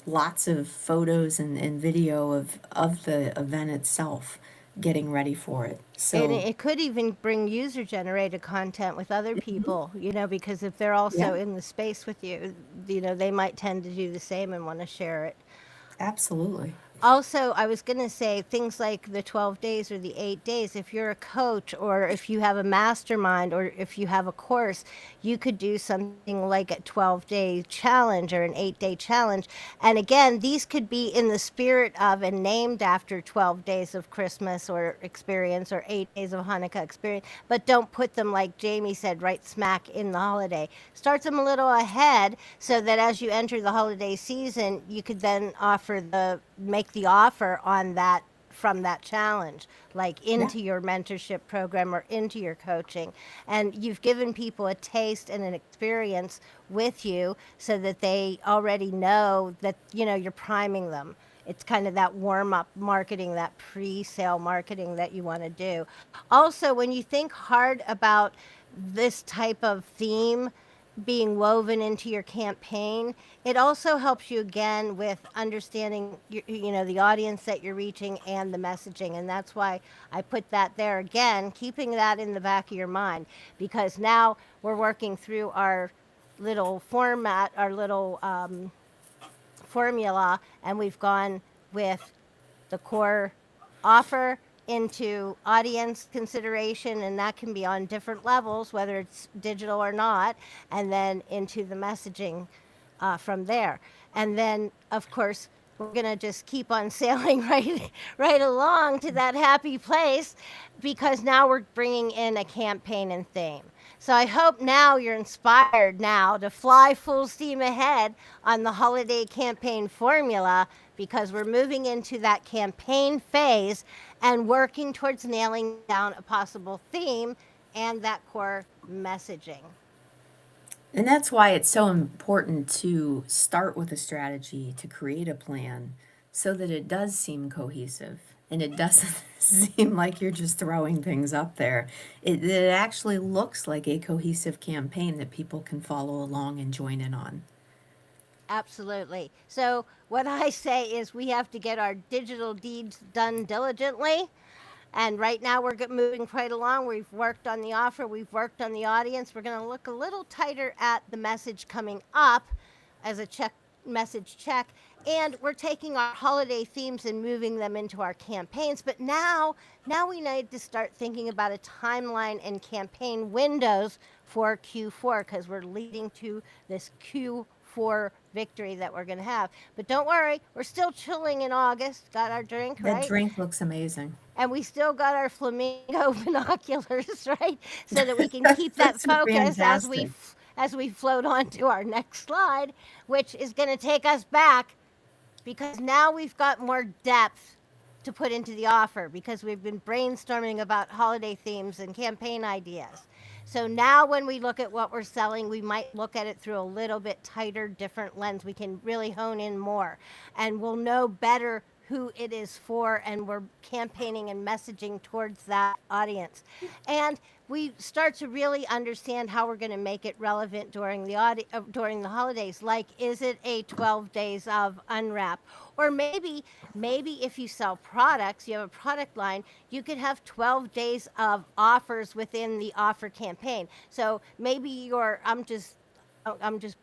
lots of photos and video of the event itself, getting ready for it. And So, it could even bring user generated content with other people, because if they're yeah, also in the space with you, they might tend to do the same and want to share it. absolutely. Also, I was going to say things like the 12 days or the 8 days. If you're a coach or if you have a mastermind or if you have a course, you could do something like a 12-day challenge or an 8-day challenge. And again, these could be in the spirit of and named after 12 days of Christmas or experience or 8 days of Hanukkah experience, but don't put them, like Jamie said, right smack in the holiday. Start them a little ahead so that as you enter the holiday season, you could then make the offer on that from that challenge, like Yeah. into your mentorship program or into your coaching. And you've given people a taste and an experience with you so that they already know that, you're priming them. It's kind of that warm up marketing, that pre sale marketing that you want to do. Also, when you think hard about this type of theme being woven into your campaign, it also helps you again with understanding the audience that you're reaching and the messaging. And that's why I put that there again, keeping that in the back of your mind, because now we're working through our little format, our little formula, and we've gone with the core offer into audience consideration, and that can be on different levels, whether it's digital or not, and then into the messaging from there. And then, of course, we're going to just keep on sailing right along to that happy place because now we're bringing in a campaign and theme. So I hope now you're inspired now to fly full steam ahead on the holiday campaign formula because we're moving into that campaign phase and working towards nailing down a possible theme and that core messaging. And that's why it's so important to start with a strategy, to create a plan so that it does seem cohesive and it doesn't seem like you're just throwing things up there. It actually looks like a cohesive campaign that people can follow along and join in on. Absolutely. So, what I say is we have to get our digital deeds done diligently. And right now we're moving quite along. We've worked on the offer, we've worked on the audience. We're going to look a little tighter at the message coming up as a message check. And we're taking our holiday themes and moving them into our campaigns. But now we need to start thinking about a timeline and campaign windows for Q4 because we're leading to this Q4 victory that we're going to have. But don't worry, we're still chilling in August. Got our drink, That right? drink looks amazing. and we still got our flamingo binoculars, right? So that we can keep that That's focus fantastic. as we float on to our next slide, which is going to take us back because now we've got more depth to put into the offer because we've been brainstorming about holiday themes and campaign ideas. So now when we look at what we're selling, we might look at it through a little bit tighter, different lens. We can really hone in more and we'll know better who it is for and we're campaigning and messaging towards that audience. And we start to really understand how we're going to make it relevant during during the holidays. Like, is it a 12 days of unwrap, or maybe if you sell products, you have a product line, you could have 12 days of offers within the offer campaign. So maybe I'm just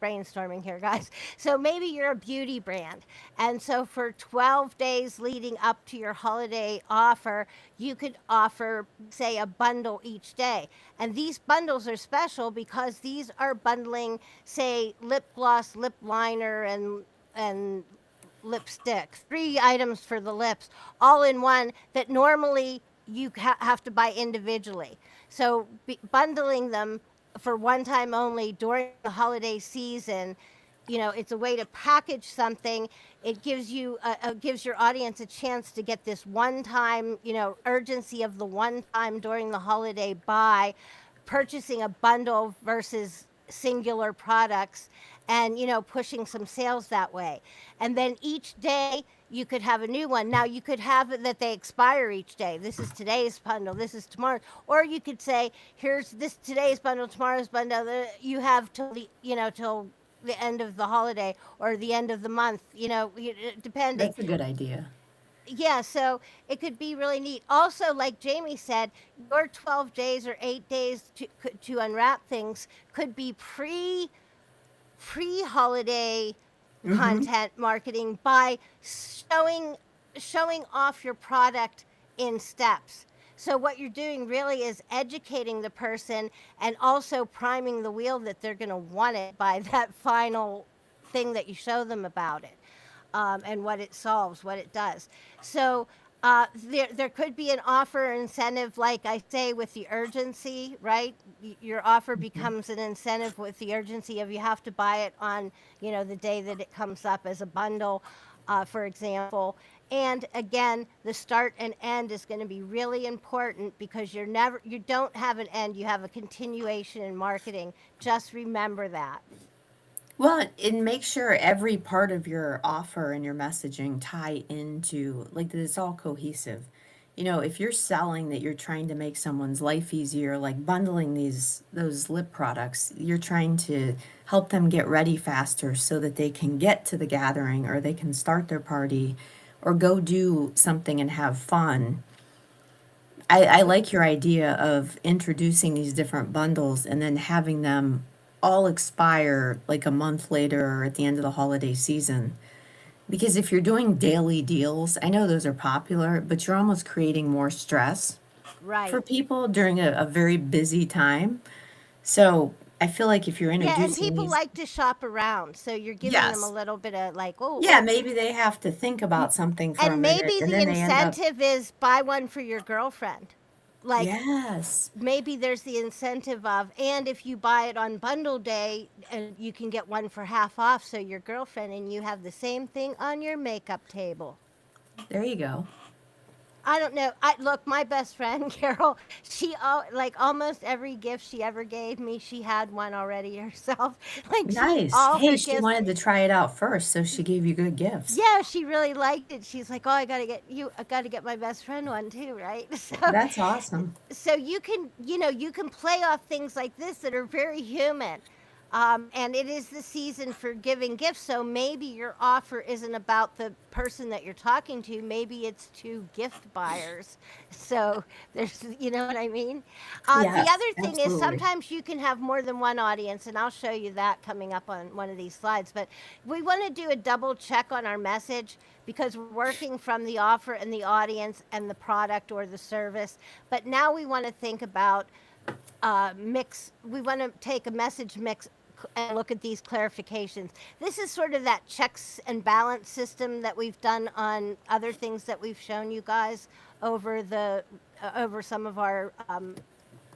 brainstorming here, guys. So maybe you're a beauty brand. And so for 12 days leading up to your holiday offer, you could offer, say, a bundle each day. And these bundles are special because these are bundling, say, lip gloss, lip liner, and lipstick, 3 items for the lips, all in one that normally you have to buy individually. So bundling them for one time only during the holiday season, it's a way to package something. It gives your audience a chance to get this one time, urgency of the one time during the holiday buy, purchasing a bundle versus singular products, and pushing some sales that way. And then each day you could have a new one. Now you could have it that they expire each day. This is today's bundle, this is tomorrow. Or you could say, here's this today's bundle, tomorrow's bundle. You have till till the end of the holiday or the end of the month, depending. That's a good idea. Yeah, so it could be really neat. Also, like Jamie said, your 12 days or 8 days to unwrap things could be pre-holiday Hmm. content marketing by showing off your product in steps. So what you're doing really is educating the person and also priming the wheel that they're going to want it by that final thing that you show them about it, and what it solves, what it does. So there could be an offer incentive, like I say, with the urgency, right? Your offer becomes an incentive with the urgency of you have to buy it on, the day that it comes up as a bundle, for example. And again, the start and end is going to be really important because you don't have an end, you have a continuation in marketing. Just remember that. Well, and make sure every part of your offer and your messaging tie into like that it's all cohesive. If you're selling that you're trying to make someone's life easier, like bundling those lip products, you're trying to help them get ready faster so that they can get to the gathering or they can start their party or go do something and have fun. I like your idea of introducing these different bundles and then having them all expire like a month later or at the end of the holiday season. Because if you're doing daily deals, I know those are popular, but you're almost creating more stress for Right. people during a very busy time. So I feel like if you're Yeah, and introducing people these, like to shop around, so you're giving them a yes, little bit of like, oh, yeah, oh. maybe they have to think about something for a And minute maybe and the then they end up, incentive is buy one for your girlfriend. Like, yes, maybe there's the incentive of, and if you buy it on bundle day, and you can get one for half off, so your girlfriend and you have the same thing on your makeup table. there you go. I don't know. I look, my best friend Carol. Like almost every gift she ever gave me, she had one already herself. Like Nice. all Hey, her she gifts. wanted to try it out first, so she gave you good gifts. Yeah, she really liked it. She's like, "Oh, I got to get my best friend one too, right?" That's awesome. So you can play off things like this that are very human. And it is the season for giving gifts. So maybe your offer isn't about the person that you're talking to. Maybe it's to gift buyers. So you know what I mean? The Yes, other thing is absolutely. sometimes you can have more than one audience, and I'll show you that coming up on one of these slides. But we want to do a double check on our message because we're working from the offer and the audience and the product or the service. But now we want to think about mix. We want to take a message mix and look at these clarifications. This is sort of that checks and balance system that we've done on other things that we've shown you guys over the over some of our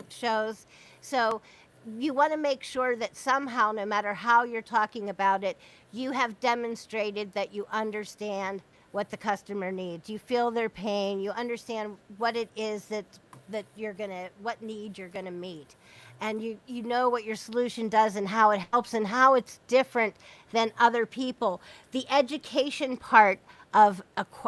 shows. So you want to make sure that somehow, no matter how you're talking about it, you have demonstrated that you understand what the customer needs. You feel their pain. You understand what it is that you're gonna, what need you're gonna meet, and you know what your solution does and how it helps and how it's different than other people. The education part of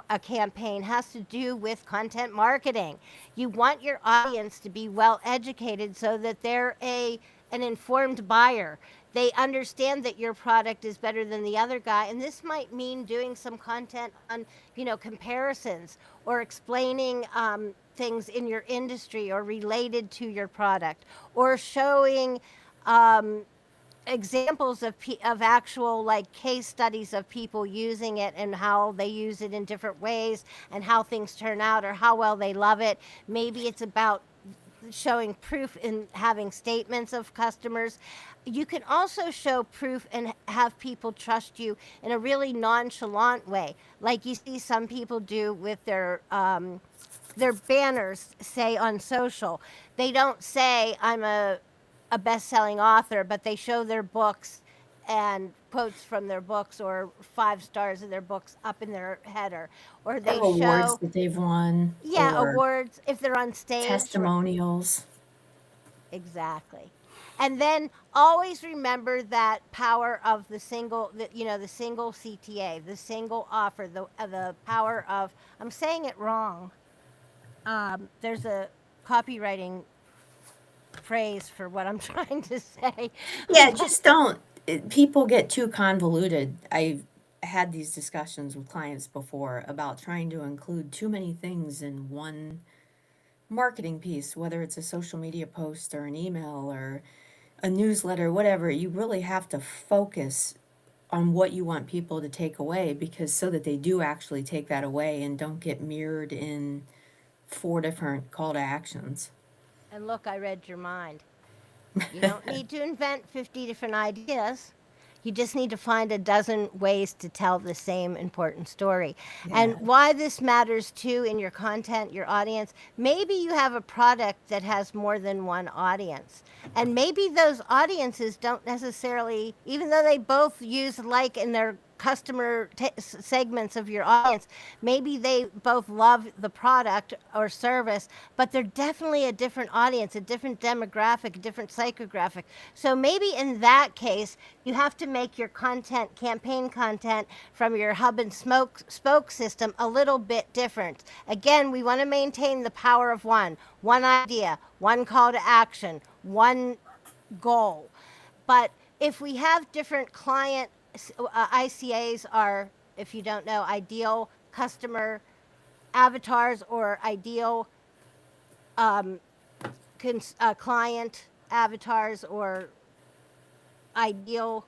a campaign has to do with content marketing. You want your audience to be well educated so that they're an informed buyer. They understand that your product is better than the other guy, and this might mean doing some content on, comparisons or explaining things in your industry or related to your product, or showing examples of actual like case studies of people using it and how they use it in different ways and how things turn out or how well they love it. Maybe it's about showing proof in having statements of customers. You can also show proof and have people trust you in a really nonchalant way, like you see some people do with their banners, say on social. They don't say I'm a best-selling author, but they show their books and quotes from their books or 5 stars of their books up in their header, or Or they awards show, that they've won, yeah, or awards if they're on stage or testimonials. exactly. And then always remember that power of the single, the single CTA, the single offer, the power of, I'm saying it wrong. There's a copywriting phrase for what I'm trying to say. Yeah, But just don't. People get too convoluted. I've had these discussions with clients before about trying to include too many things in one marketing piece, whether it's a social media post or an email or a newsletter, whatever. You really have to focus on what you want people to take away, because so that they do actually take that away and don't get mirrored in four different call to actions. and look, I read your mind. You don't need to invent 50 different ideas. You just need to find a dozen ways to tell the same important story. And Yeah. why this matters too in your content, your audience, maybe you have a product that has more than one audience. And maybe those audiences don't necessarily, even though they both use like in their customer segments of your audience, maybe they both love the product or service, but they're definitely a different audience, a different demographic, a different psychographic. So maybe in that case, you have to make your content, campaign content from your hub and spoke system a little bit different. Again, we want to maintain the power of one idea, one call to action, one goal. But if we have different client, ICAs are, if you don't know, ideal customer avatars or ideal client avatars or ideal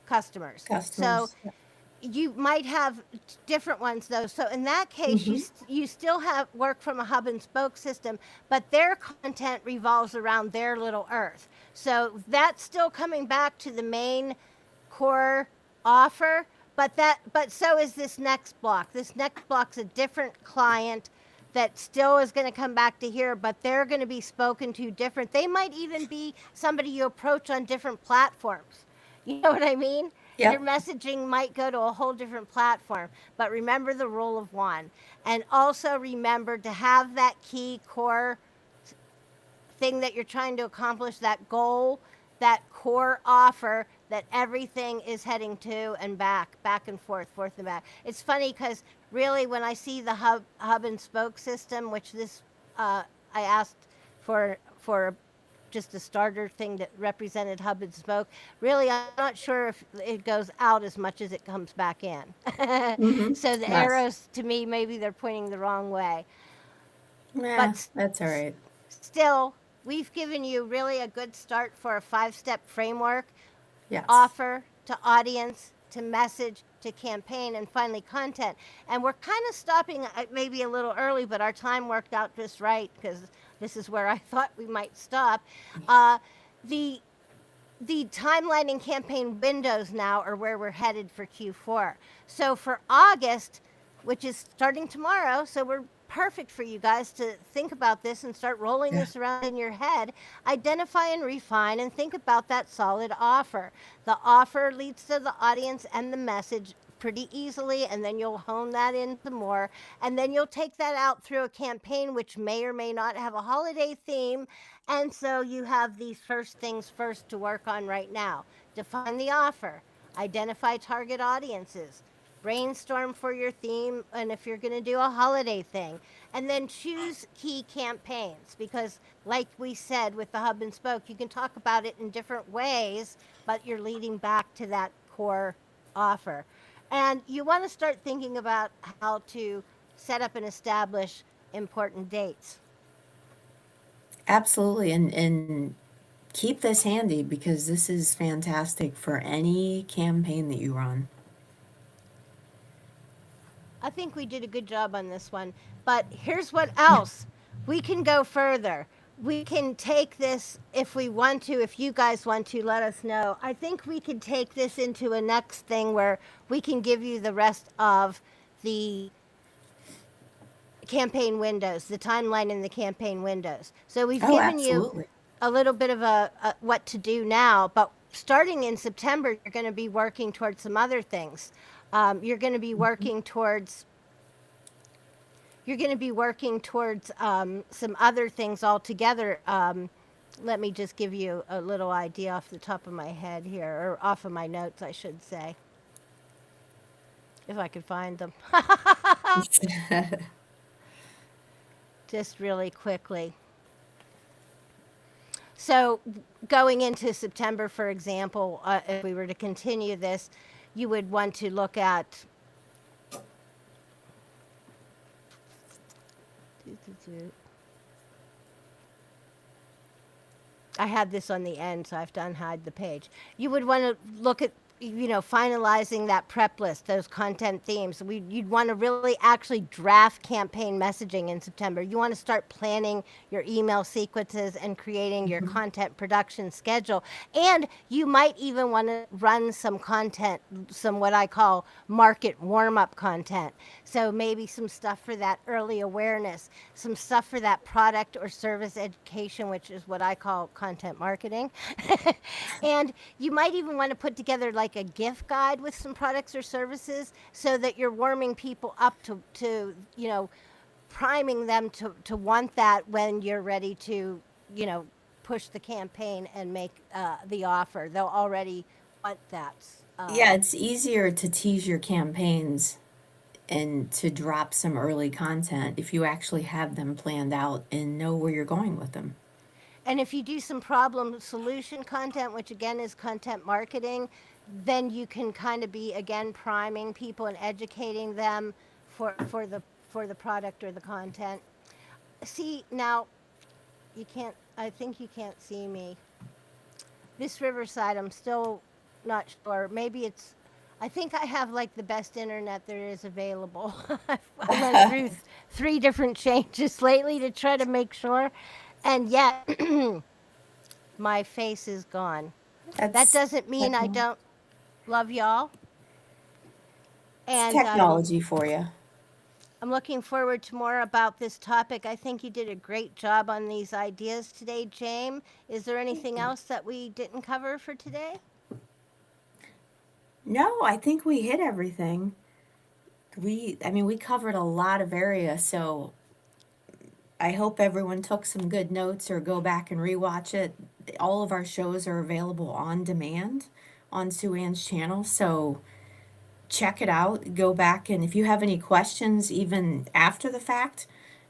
customers. So Customers. you might have different ones though. So in that case, Hmm. you still have work from a hub and spoke system, but their content revolves around their little earth. So that's still coming back to the main core offer, but so is this next block. This next block's a different client that still is going to come back to here, but they're going to be spoken to different. They might even be somebody you approach on different platforms. You know what I mean? Your Yep. messaging might go to a whole different platform, but remember the rule of one. And also remember to have that key core thing that you're trying to accomplish, that goal, that core offer that everything is heading to and back and forth and back. It's funny because really when I see the hub and spoke system, which this I asked for just a starter thing that represented hub and spoke. Really, I'm not sure if it goes out as much as it comes back in. Hmm. So the Yes. arrows, to me, maybe they're pointing the wrong way. Yeah, But that's all right. still, we've given you really a good start for a 5-step framework: Yes. offer to audience to message to campaign and finally content. And we're kind of stopping maybe a little early, but our time worked out just right because this is where I thought we might stop. Uh, the the timeline and campaign windows now are where we're headed for Q4. So for August, which is starting tomorrow, so we're perfect for you guys to think about this and start rolling Yeah. this around in your head. Identify and refine and think about that solid offer. The offer leads to the audience and the message pretty easily, and then you'll hone that into more, and then you'll take that out through a campaign which may or may not have a holiday theme. And so you have these first things first to work on right now. Define the offer, identify target audiences, brainstorm for your theme, and if you're going to do a holiday thing, and then choose key campaigns, because like we said with the hub and spoke, you can talk about it in different ways, but you're leading back to that core offer. And you want to start thinking about how to set up and establish important dates. Absolutely. And keep this handy because this is fantastic for any campaign that you run. I think we did a good job on this one. But here's what Yeah. else. We can go further. We can take this if we want to, if you guys want to, let us know. I think we could take this into a next thing where we can give you the rest of the campaign windows, the timeline in the campaign windows. So we've Oh, given you absolutely. a little bit of a what to do now, but starting in September, you're going to be working towards some other things. You're going to be working towards some other things altogether. Let me just give you a little idea off the top of my head here, or off of my notes, I should say, if I could find them. Just really quickly. So, going into September, for example, if we were to continue this, you would want to look at. I had this on the end, so I have to unhide the page. You would want to look at, finalizing that prep list, those content themes. You'd want to really actually draft campaign messaging in September. You want to start planning your email sequences and creating your Mhm. content production schedule. And you might even want to run some content, some what I call market warm up content. So maybe some stuff for that early awareness, some stuff for that product or service education, which is what I call content marketing. And you might even want to put together like a gift guide with some products or services so that you're warming people up to priming them to want that when you're ready to, push the campaign and make the offer. They'll already want that. Yeah, it's easier to tease your campaigns and to drop some early content if you actually have them planned out and know where you're going with them. And if you do some problem solution content, which again is content marketing, then you can kind of be again priming people and educating them for the product or the content. See, now you can't, I think you can't see me. This Riverside, I'm still not sure. Maybe it's, I think I have like the best internet there is available. I went through three different changes lately to try to make sure. And yet, my face is gone. That That's doesn't mean I techno- don't love y'all. it's And technology for you. I'm looking forward to more about this topic. I think you did a great job on these ideas today, James. Is there anything else that we didn't cover for today? No, I think we hit everything. I mean, we covered a lot of area, so I hope everyone took some good notes or go back and rewatch it. All of our shows are available on demand on Sue Ann's channel, so check it out. Go back, and if you have any questions, even after the fact,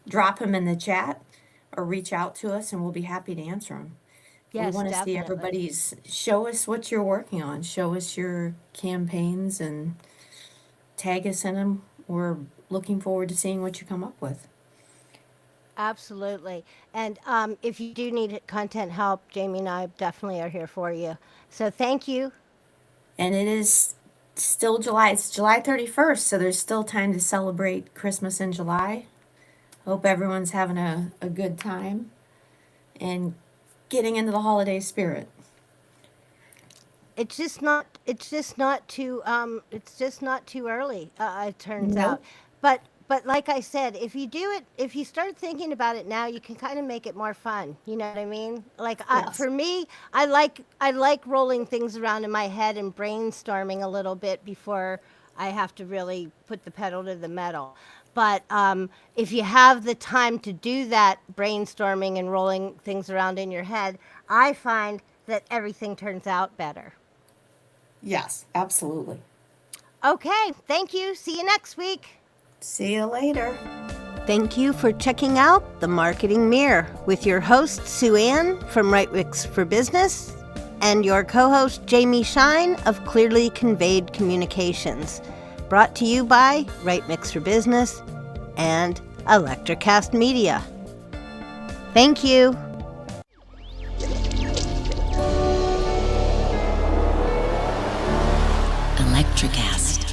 drop them in the chat or reach out to us, and we'll be happy to answer them. We Yes, want to see definitely. everybody's, show us what you're working on, show us your campaigns, and tag us in them. We're looking forward to seeing what you come up with. Absolutely. And if you do need content help, Jamie and I definitely are here for you. So thank you. And it is still July. It's July 31st, so there's still time to celebrate Christmas in July. Hope everyone's having a good time and getting into the holiday spirit. It's just not too early, it turns out. Nope. But But like I said, if you do it, if you start thinking about it now, you can kind of make it more fun. You know what I mean? Like Yes. for me, I like rolling things around in my head and brainstorming a little bit before I have to really put the pedal to the metal. But if you have the time to do that brainstorming and rolling things around in your head, I find that everything turns out better. Yes, absolutely. Okay, thank you. See you next week. See you later. Thank you for checking out The Marketing Mirror with your host, Sue Ann from Right Mix for Business and your co-host, Jamie Shine of Clearly Conveyed Communications. Brought to you by Right Mix for Business and Electrocast Media. Thank you. Electricast.